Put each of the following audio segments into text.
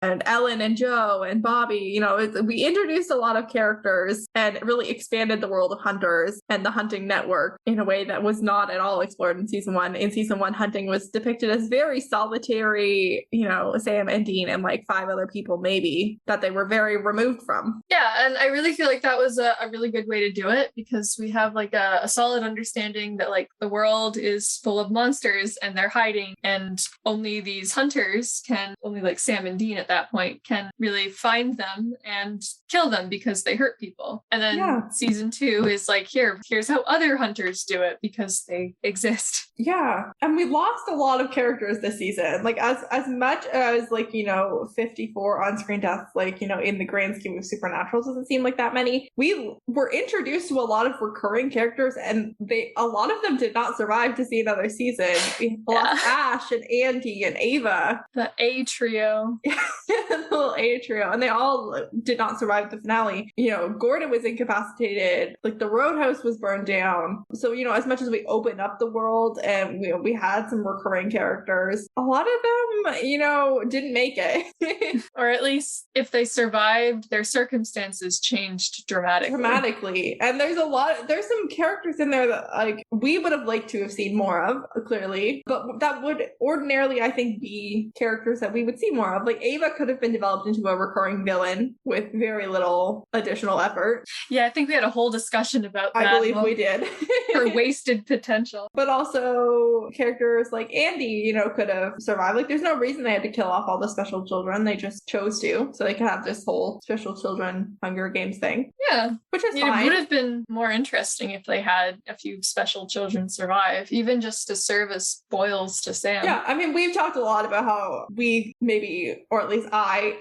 and Ellen and Joe and Bobby. You know, we introduced a lot of characters and really expanded the world of hunters and the hunting network in a way that was not at all explored in season one. In season one, hunting was depicted as very solitary, you know, Sam and Dean and like 5 other people maybe that they were very removed from. Yeah, and I really feel like that was a really good way to do it, because we have like a solid understanding that like the world is full of monsters and they're hiding, and only these hunters can, only like Sam and Dean at that point can really find them and kill them because they hurt people. And then season 2 is like, here's how other hunters do it because they exist. Yeah. And we lost a lot of characters this season. Like as much as like, you know, 54 on-screen deaths, like, you know, in the grand scheme of Supernatural doesn't seem like that many. We were introduced to a lot of recurring characters, and a lot of them did not survive to see another season. We lost Ash and Andy and Ava. The A trio. The little A trio. And they all did not survive the finale. You know, Gordon was incapacitated. Like the Roadhouse was burned down. So, you know, as much as we opened up the world and we had some recurring characters, a lot of them, you know, didn't make it. Or at least if they survived, their circumstances changed dramatically. And there's some characters in there that like we would have liked to have seen more of, clearly, but that would ordinarily, I think, be characters that we would see more of. Like Ava could have been developed into a recurring villain with very little additional effort. Yeah, I think we had a whole discussion about that. I believe we did. Her wasted potential. But also characters like Andy, you know, could have survived. Like there's no reason they had to kill off all the special children. They just chose to, so they could have this whole special children Hunger Games thing. Yeah. Which is fine. It would have been more interesting if they had a few special children survive, even just to serve as foils to Sam. Yeah, I mean, we've talked a lot about how we maybe, or at least I,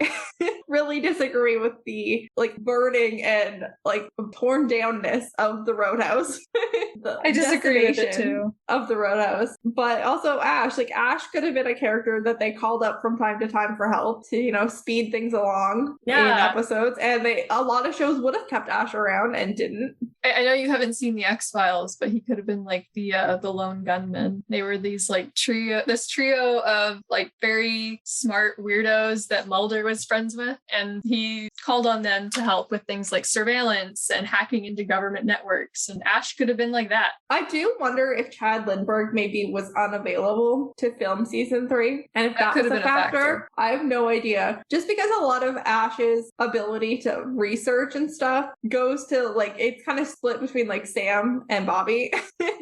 really disagree with the like burning and like torn downness of the Roadhouse. I disagree with it too. Of the Roadhouse. But also Ash, like Ash could have been a character that they called up from time to time for help to, you know, speed things along in episodes. And a lot of shows would have kept Ash around and didn't. I know you haven't seen the X-Files, but he could have been like the lone gunman. They were these like trio of like very smart weirdos that Mulder was friends with, and he called on them to help with things like surveillance and hacking into government networks, and Ash could have been like that. I do wonder if Chad Lindbergh maybe was unavailable to film season 3, and if that was a factor. I have no idea. Just because a lot of Ash's ability to research and stuff goes to like, it's kind of split between like Sam and Bobby.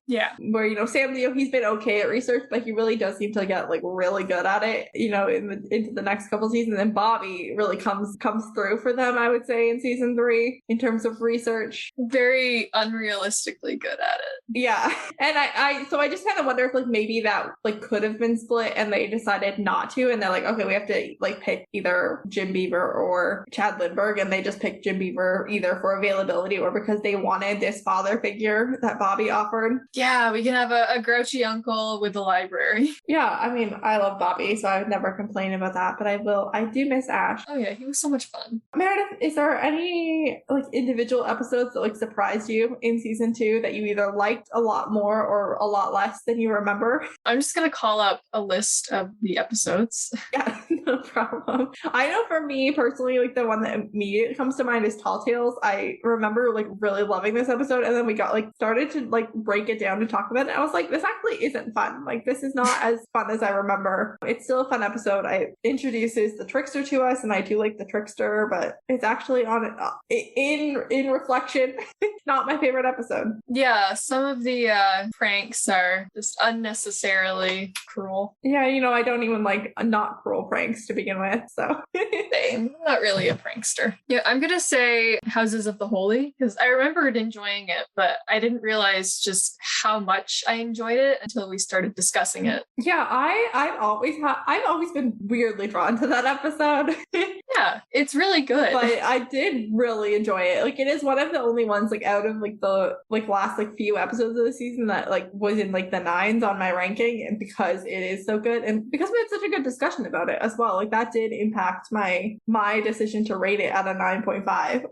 Yeah. Where, you know, Sam, you know, he's been okay at research, but he really does seem to get like really good at it, you know, into the next couple seasons. And Bobby really comes through for them, I would say, in season 3 in terms of research. Very unrealistically good at it. Yeah. And I just kind of wonder if like maybe that like could have been split and they decided not to, and they're like, okay, we have to like pick either Jim Beaver or Chad Lindbergh, and they just picked Jim Beaver either for availability or because they wanted this father figure that Bobby offered. Yeah, we can have a grouchy uncle with a library. Yeah, I mean, I love Bobby, so I would never complain about that, but I do miss Ash. Oh yeah, he was so much fun. Meredith, is there any like individual episodes that like surprised you in season 2 that you either liked a lot more or a lot less than you remember? I'm just gonna call up a list of the episodes. Yeah, no problem. I know for me personally, like the one that immediately comes to mind is Tall Tales. I remember like really loving this episode, and then we got like started to like break it down to talk about it. And I was like, this actually isn't fun. Like this is not as fun as I remember. It's still a fun episode. It introduces the trickster to us, and I do like the trickster, but it's actually in reflection, not my favorite episode. Yeah, some of the pranks are just unnecessarily cruel. Yeah, you know, I don't even like not cruel pranks to begin with, so. Same. I'm not really a prankster. Yeah, I'm gonna say Houses of the Holy, because I remembered enjoying it, but I didn't realize just how much I enjoyed it until we started discussing it. Yeah, I've always been weirdly drawn to that episode. Yeah, it's really good. But I did really enjoy it. Like, it is one of the only ones, like, out of, like, the, like, last, like, few episodes of the season that, like, was in, like, the 9s on my ranking, and because it is so good, and because we had such a good discussion about it as well, like, that did impact my decision to rate it at a 9.5.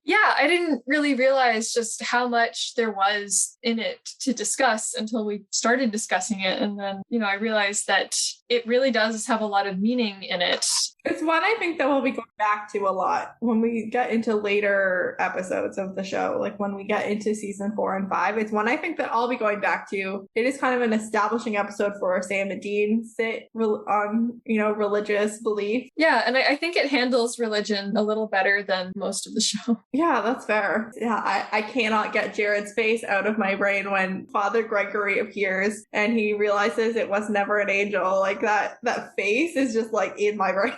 Yeah, I didn't really realize just how much there was in it to discuss until we started discussing it. And then, I realized that it really does have a lot of meaning in it. It's one I think that we'll be going back to a lot when we get into later episodes of the show, like when we get into season 4 and 5. It's one I think that I'll be going back to. It is kind of an establishing episode for Sam and Dean sit on, religious belief. Yeah, and I think it handles religion a little better than most of the show. Yeah, that's fair. Yeah, I cannot get Jared's face out of my brain when Father Gregory appears and he realizes it was never an angel. Like that face is just like in my brain.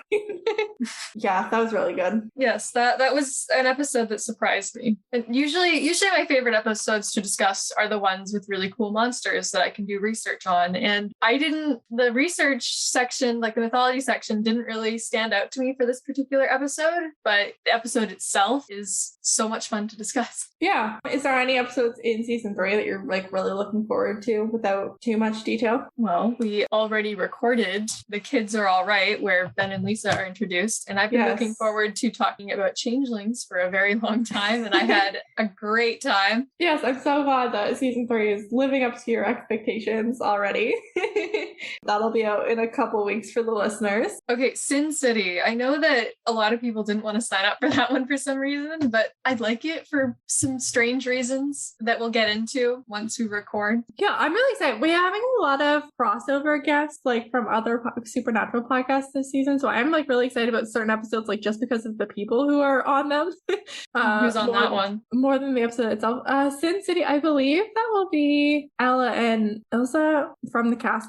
Yeah, that was really good. Yes, that was an episode that surprised me. And usually my favorite episodes to discuss are the ones with really cool monsters that I can do research on. And the research section, like the mythology section, didn't really stand out to me for this particular episode, but the episode itself is so much fun to discuss. Yeah. Is there any episodes in season 3 that you're like really looking forward to without too much detail? Well, we already recorded The Kids Are All Right, where Ben and Lisa are introduced, and I've been looking forward to talking about changelings for a very long time, and I had a great time. Yes, I'm so glad that season 3 is living up to your expectations already. That'll be out in a couple weeks for the listeners. Okay, Sin City. I know that a lot of people didn't want to sign up for that one for some reason, but I'd like it for some strange reasons that we'll get into once we record. Yeah, I'm really excited. We're having a lot of crossover guests like from other supernatural podcasts this season, so I'm like really excited about certain episodes, like just because of the people who are on them. Who's on that one? More than the episode itself. Sin City, I believe that will be Ella and Ilsa from the Cast.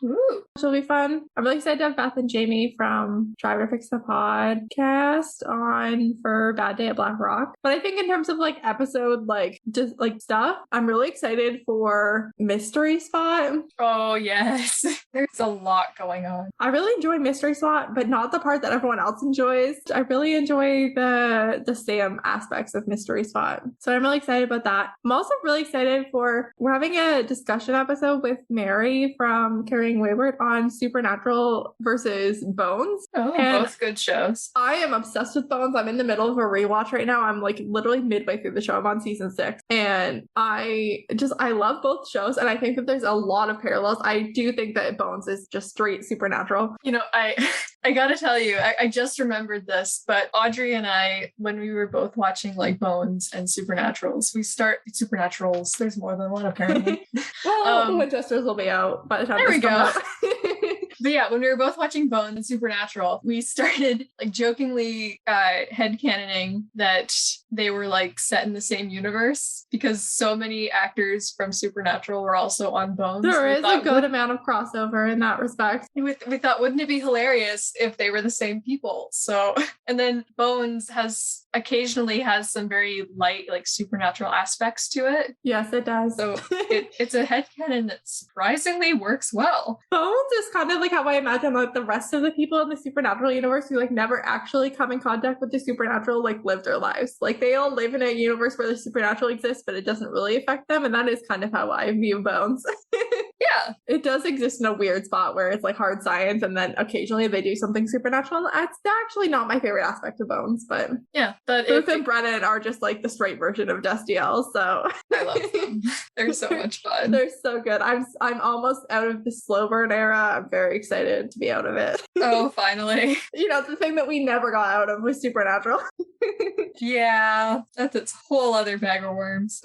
Ooh. Which will be fun. I'm really excited to have Beth and Jamie from Driver Fix the Podcast on for Bad Day at Black Rock. But I think in terms of like episode, like just like stuff, I'm really excited for Mystery Spot. Oh yes. There's a lot going on. I really enjoy Mystery Spot, but not the part that everyone else enjoys. I really enjoy the Sam aspects of Mystery Spot. So I'm really excited about that. I'm also really excited we're having a discussion episode with Mary from Carrying Wayward on Supernatural versus Bones. Oh, and both good shows. I am obsessed with Bones. I'm in the middle of a rewatch right now. I'm like literally midway through the show. I'm on season 6. And I love both shows. And I think that there's a lot of parallels. I do think that Bones is just straight supernatural. I gotta tell you, I just remembered this, but Audrey and I, when we were both watching like Bones and Supernaturals, there's more than one apparently. Well, the Winchesters will be out by the time there we go. But yeah, when we were both watching Bones and Supernatural, we started like jokingly headcanoning that they were like set in the same universe because so many actors from Supernatural were also on Bones. There is a good amount of crossover in that respect. We thought, wouldn't it be hilarious if they were the same people? So, and then Bones occasionally has some very light, like supernatural aspects to it. Yes, it does. So it's a headcanon that surprisingly works well. Bones is kind of like how I imagine like the rest of the people in the supernatural universe who like never actually come in contact with the supernatural like live their lives. Like they all live in a universe where the supernatural exists, but it doesn't really affect them. And that is kind of how I view Bones. Yeah. It does exist in a weird spot where it's like hard science and then occasionally they do something supernatural. That's actually not my favorite aspect of Bones, but yeah, Ruth and Brennan are just like the straight version of Destiel. So I love them. They're so much fun. They're so good. I'm almost out of the slow burn era. I'm very excited to be out of it. Oh, finally. The thing that we never got out of was Supernatural. Yeah, that's its whole other bag of worms.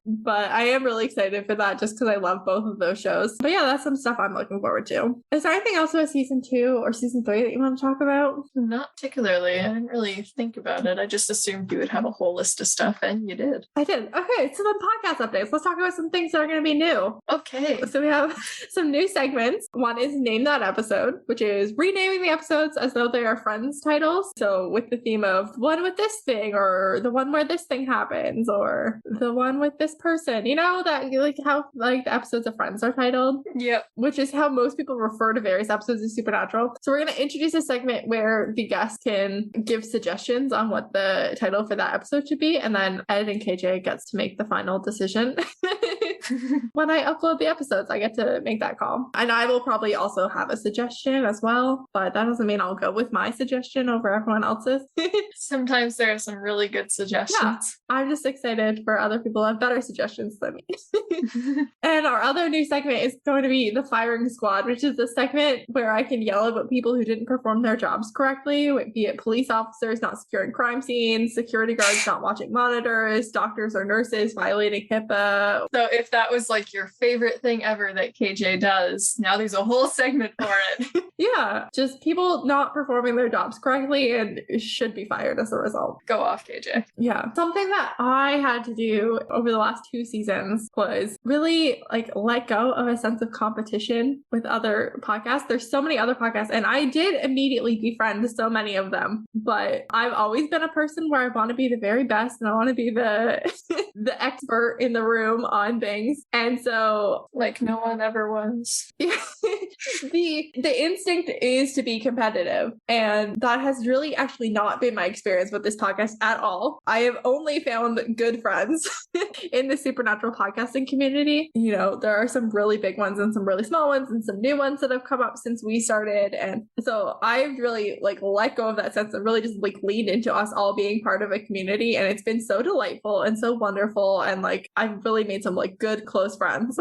But I am really excited for that just because I love both of those shows. But yeah, that's some stuff I'm looking forward to. Is there anything else about season 2 or season 3 that you want to talk about? Not particularly. I didn't really think about it. I just assumed you would have a whole list of stuff, and you did. I did. Okay, so then podcast updates. Let's talk about some things that are going to be new. Okay. So we have some new segments. One is Name That Episode, which is renaming the episodes as though they are Friends titles. So with the theme of the one with this thing, or the one where this thing happens, or the one with this person. You know, that like how like the episodes of Friends are titled? Yep. Which is how most people refer to various episodes of Supernatural. So we're going to introduce a segment where the guests can give suggestions on what the title for that episode should be, and then Ed and KJ gets to make the final decision. When I upload the episodes, I get to make that call. And I will probably also have a suggestion as well, but that doesn't mean I'll go with my suggestion over everyone else's. Sometimes there are some really good suggestions. Yeah, I'm just excited for other people to have better suggestions than me. And our other new segment is going to be the firing squad, which is the segment where I can yell about people who didn't perform their jobs correctly, be it police officers not securing crime scenes, security guards not watching monitors, doctors or nurses violating HIPAA. So if that was like your favorite thing ever that KJ does, now there's a whole segment for it. Yeah, just people not performing their jobs correctly and should be fired as a result. Go off, KJ. Yeah. Something that I had to do over the last 2 seasons was really like let go of a sense of competition with other podcasts. There's so many other podcasts, and I did immediately befriend so many of them, but I've always been a person where I want to be the very best and I want to be the the expert in the room on things. And so like no one ever was. the instinct is to be competitive, and that has really actually not been my experience with this podcast at all. I have only found good friends in the supernatural podcasting community. You know, there are some really big ones and some really small ones and some new ones that have come up since we started, and so I've really like let go of that sense and really just like leaned into us all being part of a community, and it's been so delightful and so wonderful, and like I've really made some like good close friends.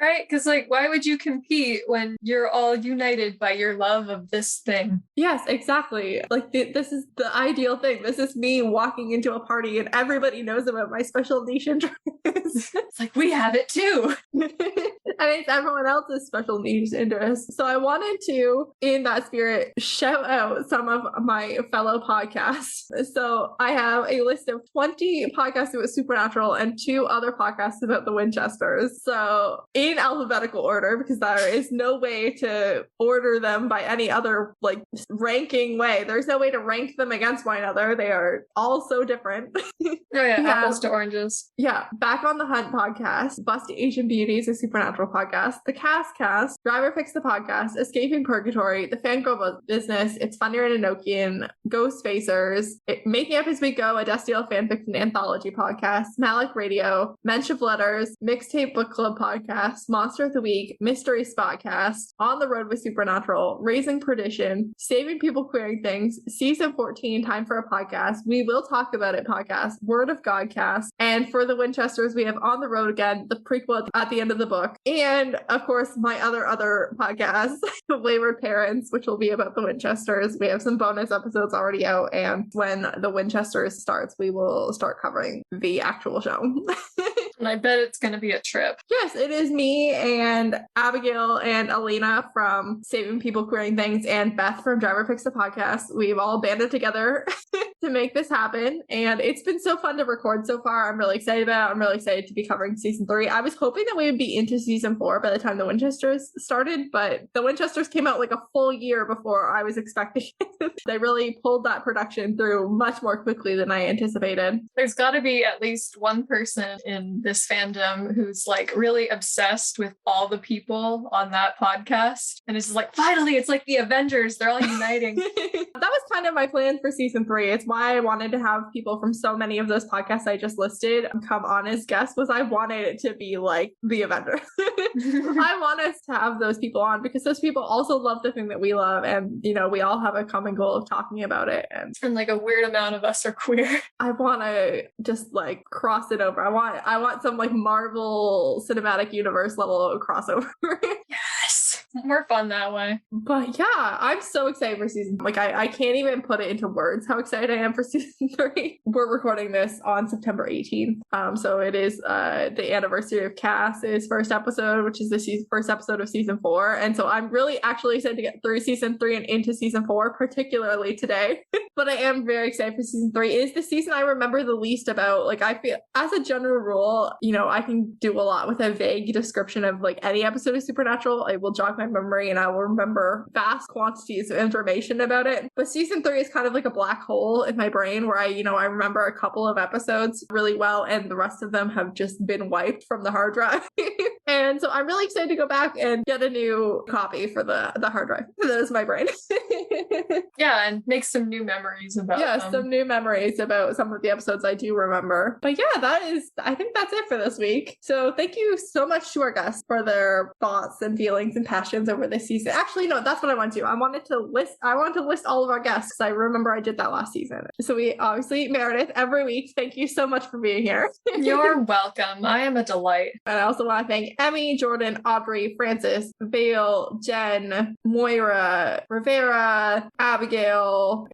Right? Because like why would you compete when you're all united by your love of this thing? Yes, exactly. Like this is the ideal thing. This is me walking into a party and everybody knows about my special niche interest. It's like we have it too. And it's everyone else's special niche interest. So I wanted to, in that spirit, shout out some of my fellow podcasts. So I have a list of 20 podcasts about supernatural and 2 other podcasts about the Winchesters. So in alphabetical order, because there is no way to order them by any other like ranking way. There's no way to rank them against one another. They are all so different. Oh yeah, apples to oranges. Yeah. Back on the Hunt podcast, Busty Asian Beauties, a supernatural podcast, the Cast, Driver Picks the Podcast, Escaping Purgatory, The Fangirl Business, It's Funnier and Enochian, Ghost Facers, Making Up As We Go, a Destiel fanfiction anthology podcast, Malik Radio, Mensch of Letters, Mixtape Book Club podcast, Monster of the Week, Mystery Spotcast, On the Road with Supernatural, Raising Perdition, Saving People Queering Things, Season 14, Time for a Podcast, We Will Talk About It podcast, Word of God cast, and for the Winchesters, we have On the Road Again, the prequel at the end of the book, and of course, my other podcast, Wayward Parents, which will be about the Winchesters. We have some bonus episodes already out, and when the Winchesters starts, we will start covering the actual show. And I bet it's going to be a trip. Yes, it is me and Abigail and Alina from Saving People Queering Things and Beth from Driver Picks the Podcast. We've all banded together to make this happen, and it's been so fun to record so far. I'm really excited about it. I'm really excited to be covering season 3. I was hoping that we would be into season 4 by the time the Winchesters started, but the Winchesters came out like a full year before I was expecting it. They really pulled that production through much more quickly than I anticipated. There's got to be at least one person in this fandom who's like really obsessed with all the people on that podcast, and it's just like, finally, it's like the Avengers. They're all uniting. That was kind of my plan for season 3. It's why I wanted to have people from so many of those podcasts I just listed come on as guests, was I wanted it to be like the Avengers. I want us to have those people on because those people also love the thing that we love, and you know, we all have a common goal of talking about it, and like a weird amount of us are queer. I want to just like cross it over. I want some like Marvel Cinematic Universe level crossover. Yes, more fun that way. But yeah, I'm so excited for season. Like I can't even put it into words how excited I am for season 3. We're recording this on September 18th. So it is the anniversary of Cass's first episode, which is the first episode of season 4. And so I'm really actually excited to get through season 3 and into season 4, particularly today. But I am very excited for season 3. It is the season I remember the least about. Like I feel, as a general rule, you know, I can do a lot with a vague description of like any episode of Supernatural. I will jog my memory and I will remember vast quantities of information about it. But season 3 is kind of like a black hole in my brain where I remember a couple of episodes really well and the rest of them have just been wiped from the hard drive. And so I'm really excited to go back and get a new copy for the hard drive. That is my brain. Yeah, and make some new memories memories about some new memories about some of the episodes I do remember. But yeah, I think that's it for this week. So thank you so much to our guests for their thoughts and feelings and passions over this season. Actually, no, that's what I want to do. I wanted to list all of our guests because I remember I did that last season. So we obviously, Meredith, every week, thank you so much for being here. You're welcome. I am a delight. And I also want to thank Emmy, Jordan, Audrey, Francis, Vale, Jen, Moira, Rivera, Abigail,